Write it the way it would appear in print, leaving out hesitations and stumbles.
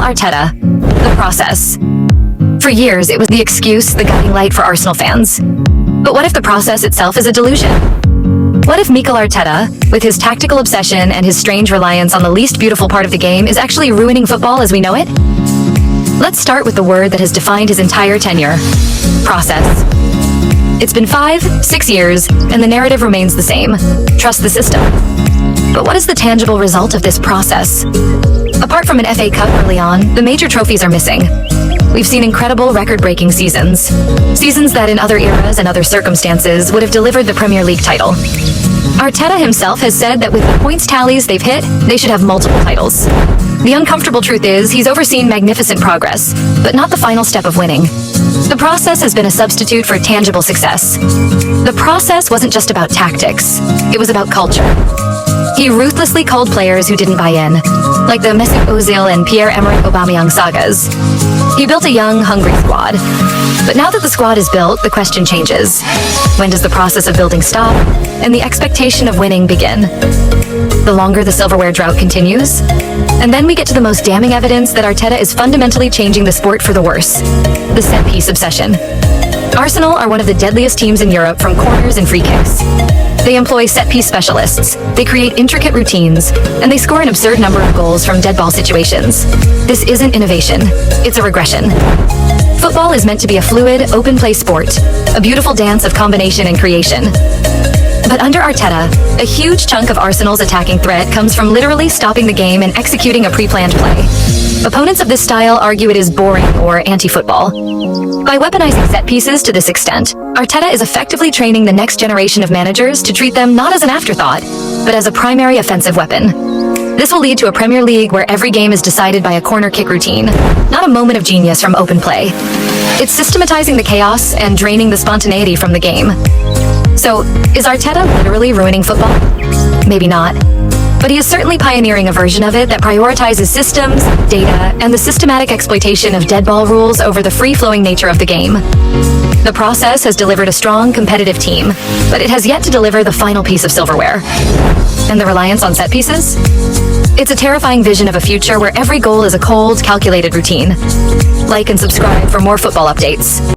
Arteta. The process. For years, it was the excuse, the guiding light for Arsenal fans. But what if the process itself is a delusion? What if Mikel Arteta, with his tactical obsession and his strange reliance on the least beautiful part of the game, is actually ruining football as we know it? Let's start with the word that has defined his entire tenure: process. It's been 5-6 years, and the narrative remains the same. Trust the system. But what is the tangible result of this process? Apart from an FA Cup early on, the major trophies are missing. We've seen incredible record-breaking seasons. Seasons that in other eras and other circumstances would have delivered the Premier League title. Arteta himself has said that with the points tallies they've hit, they should have multiple titles. The uncomfortable truth is, he's overseen magnificent progress, but not the final step of winning. The process has been a substitute for tangible success. The process wasn't just about tactics, it was about culture. He ruthlessly culled players who didn't buy in, like the Mesut Ozil and Pierre-Emerick Aubameyang sagas. He built a young, hungry squad. But now that the squad is built, the question changes. When does the process of building stop, and the expectation of winning begin? The longer the silverware drought continues, and then we get to the most damning evidence that Arteta is fundamentally changing the sport for the worse: the set-piece obsession. Arsenal are one of the deadliest teams in Europe from corners and free kicks. They employ set-piece specialists, they create intricate routines, and they score an absurd number of goals from dead ball situations. This isn't innovation, it's a regression. Football is meant to be a fluid, open-play sport, a beautiful dance of combination and creation. But under Arteta, a huge chunk of Arsenal's attacking threat comes from literally stopping the game and executing a pre-planned play. Opponents of this style argue it is boring or anti-football. By weaponizing set pieces to this extent, Arteta is effectively training the next generation of managers to treat them not as an afterthought, but as a primary offensive weapon. This will lead to a Premier League where every game is decided by a corner kick routine, not a moment of genius from open play. It's systematizing the chaos and draining the spontaneity from the game. So, is Arteta literally ruining football? Maybe not. But he is certainly pioneering a version of it that prioritizes systems, data, and the systematic exploitation of dead ball rules over the free-flowing nature of the game. The process has delivered a strong, competitive team, but it has yet to deliver the final piece of silverware. And the reliance on set pieces? It's a terrifying vision of a future where every goal is a cold, calculated routine. Like and subscribe for more football updates.